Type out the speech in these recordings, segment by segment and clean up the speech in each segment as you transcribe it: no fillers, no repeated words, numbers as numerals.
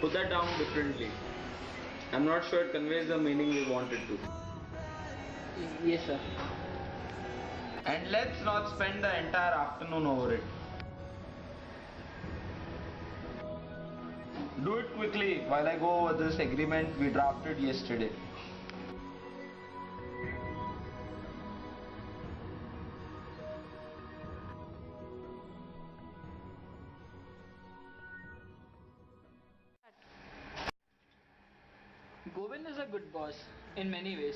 Put that down differently. I'm not sure it conveys the meaning we wanted to. Yes, sir. And let's not spend the entire afternoon over it. Do it quickly while I go over this agreement we drafted yesterday. Govind is a good boss in many ways,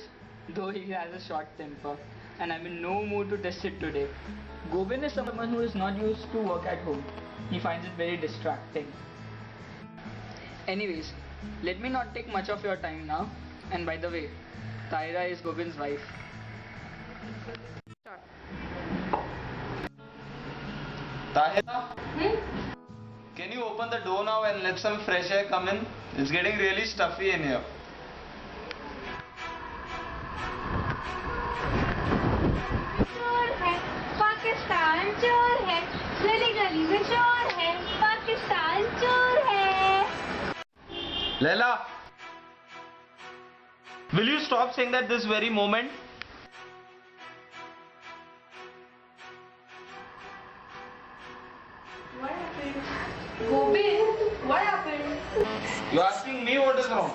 though he has a short temper, and I'm in no mood to test it today. Govind is someone who is not used to work at home. He finds it very distracting. Anyways, let me not take much of your time now. And by the way, Tyra is Govind's wife. Tahira, can you open the door now and let some fresh air come in? It's getting really stuffy in here. चोर है पाकिस्तान चोर है गली गली में चोर है पाकिस्तान चोर है Leila, will you stop saying that this very moment? What happened? Govind, what happened? You're asking me what is wrong.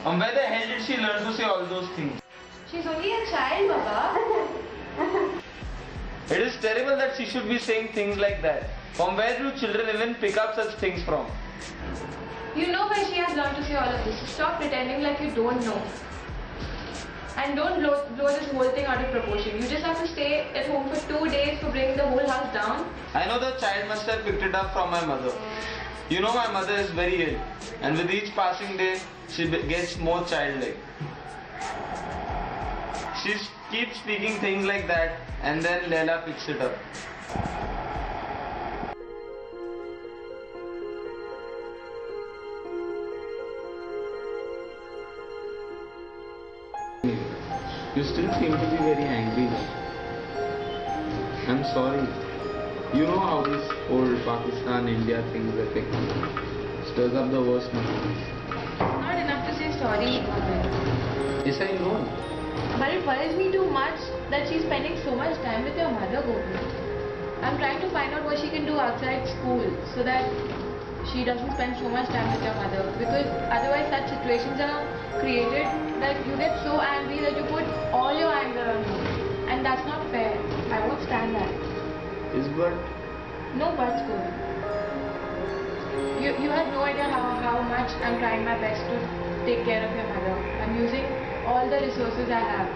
And where the hell did she learn to say all those things? She's only a child, Baba. It is terrible that she should be saying things like that. From where do children even pick up such things from? You know where she has learned to say all of this. Stop pretending like you don't know. And don't blow this whole thing out of proportion. You just have to stay at home for 2 days for bringing the whole house down. I know the child must have picked it up from my mother. You know my mother is very ill, and with each passing day, she gets more childlike. She keeps speaking things like that, and then Leila picks it up. You still seem to be very angry. I'm sorry. You know how this old Pakistan-India things affect me. Stirs up the worst memories. Not enough to say sorry, Govind. Yes, I know. But it worries me too much that she's spending so much time with your mother, Govind. I'm trying to find out what she can do outside school so that she doesn't spend so much time with your mother. Because otherwise such situations are created that you get so angry that you put all your anger on me. And that's not fair. I won't stand that. Is but No buts, Govind. You have no idea how much I'm trying my best to take care of your mother. I'm using all the resources I have.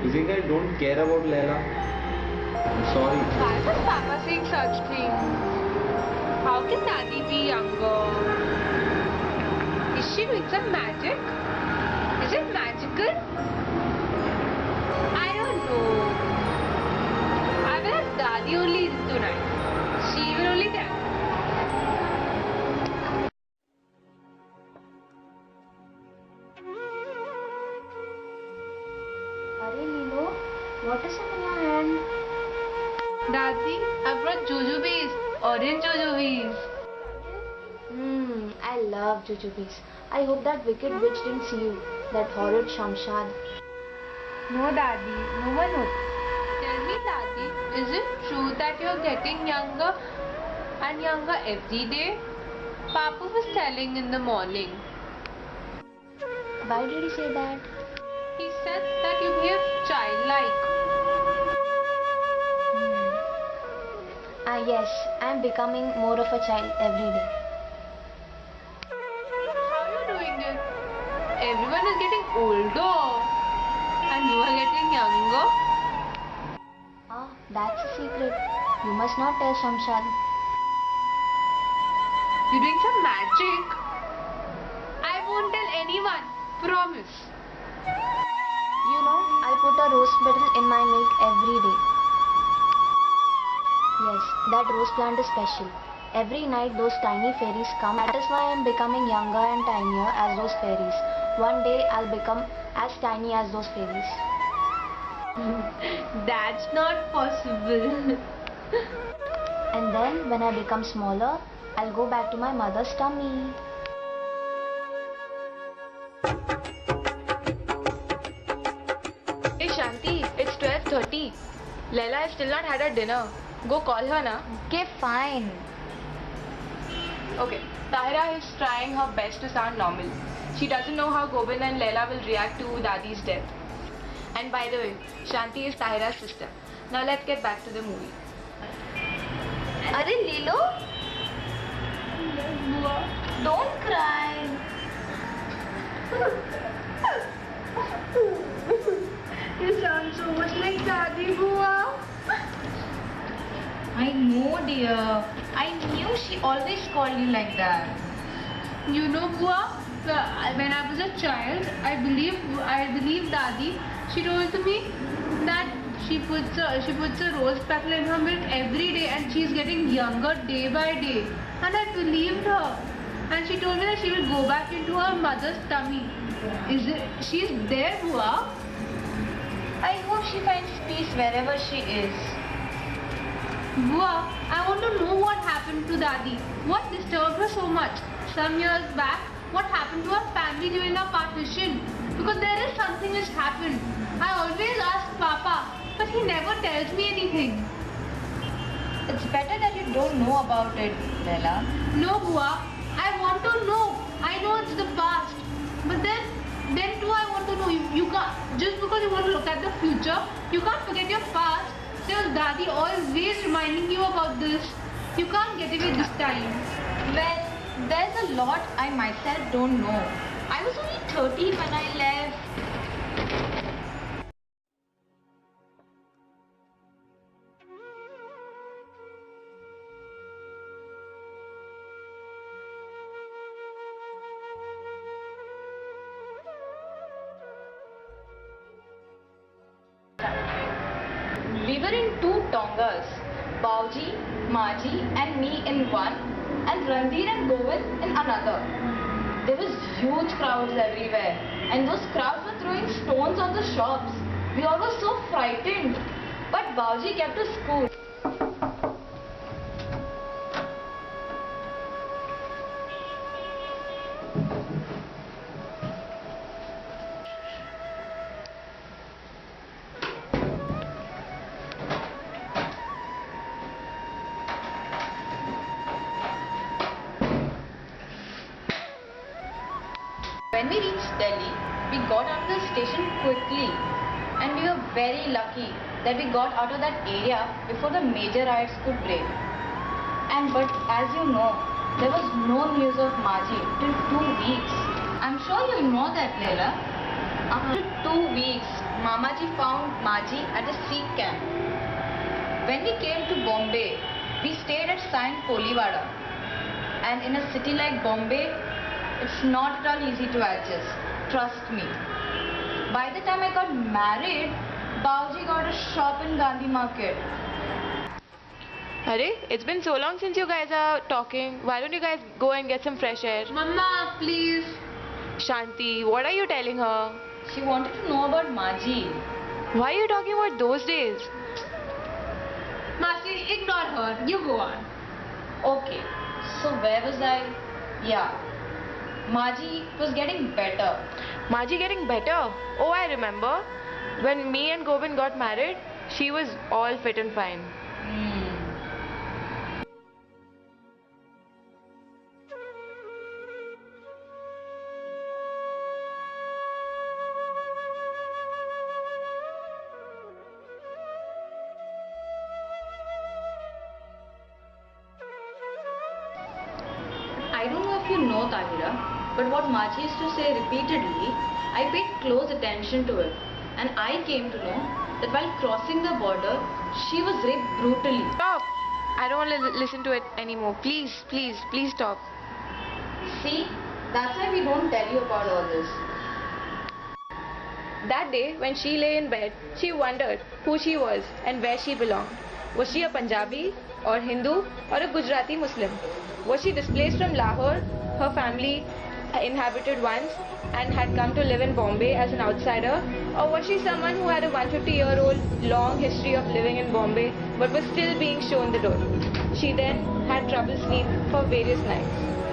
you think I don't care about Leila? I'm sorry. Why was Papa saying such things? How can Daddy be younger? Is she doing some magic? Is it magical? I don't know. I will ask Daddy only tonight. She will only tell. Arey Lilo, what is in your hand? Daddy, I brought jujubes. Orange jujubes. I love jujubes. I hope that wicked witch didn't see you. That horrid Shamshad. No, Daddy. No one would. Tell me, Daddy, is it true that you're getting younger and younger every day? Papa was telling in the morning. Why did he say that? He said that you behave childlike. Yes, I am becoming more of a child every day. older and you are getting younger. Ah, that's a secret. You must not tell Shamshad. You're doing some magic. I won't tell anyone. Promise. You know, I put a rose petal in my milk every day. Yes, that rose plant is special. Every night those tiny fairies come. That is why I am becoming younger and tinier as those fairies. One day I'll become as tiny as those fairies. That's not possible. And then when I become smaller, I'll go back to my mother's tummy. Hey Shanti, it's 12:30. Leila has still not had her dinner. Go call her now. Okay, fine. Okay. Tahira is trying her best to sound normal. She doesn't know how Govind and Leila will react to Dadi's death. And by the way, Shanti is Tahira's sister. Now let's get back to the movie. Arey Lilo, don't cry. You sound so much like Dadi, Bua. I know, dear. I knew she always called you like that. You know, Bua, when I was a child, I believe Dadi. She told to me that she puts a rose petal in her milk every day, and she's getting younger day by day. And I believed her. And she told me that she will go back into her mother's tummy. She's there, Bua? I hope she finds peace wherever she is. Bua, I want to know what happened to Dadi. What disturbed her so much? Some years back, what happened to her family during our partition? Because there is something which happened. I always ask Papa, but he never tells me anything. It's better that you don't know about it, Leila. No, Bua, I want to know. I know it's the past. But then too I want to know. You can't, just because you want to look at the future, you can't forget your past. There's Dadi always reminding you about this. You can't get away this time. Well, there's a lot I myself don't know. I was only 13 when I left. We were in two Tongas, Bauji, Maji and me in one, and Ranveer and Govind in another. There was huge crowds everywhere, and those crowds were throwing stones on the shops. We all were so frightened, but Bauji kept us cool. When we reached Delhi, we got out of the station quickly, and we were very lucky that we got out of that area before the major riots could break. But as you know, there was no news of Maji till 2 weeks. I'm sure you know that, Leila. After 2 weeks, Mamaji found Maji at a Sikh camp. When we came to Bombay, we stayed at Saint Poliwada. And in a city like Bombay, it's not at all easy to adjust. Trust me. By the time I got married, Bauji got a shop in Gandhi Market. Arey, it's been so long since you guys are talking. Why don't you guys go and get some fresh air? Mama, please. Shanti, what are you telling her? She wanted to know about Maji. Why are you talking about those days? Masi, ignore her. You go on. Okay, so where was I? Yeah, Maji was getting better. Maji getting better? Oh, I remember. When me and Govind got married, she was all fit and fine. I don't know if you know, Tahira, But what Machi used to say repeatedly, I paid close attention to it. And I came to know that while crossing the border, she was raped brutally. Stop! I don't want to listen to it anymore. Please, please, please stop. See, that's why we don't tell you about all this. That day, when she lay in bed, she wondered who she was and where she belonged. Was she a Punjabi, or Hindu, or a Gujarati Muslim? Was she displaced from Lahore, her family inhabited once, and had come to live in Bombay as an outsider? Or was she someone who had a 150-year-old long history of living in Bombay but was still being shown the door? She then had trouble sleep for various nights.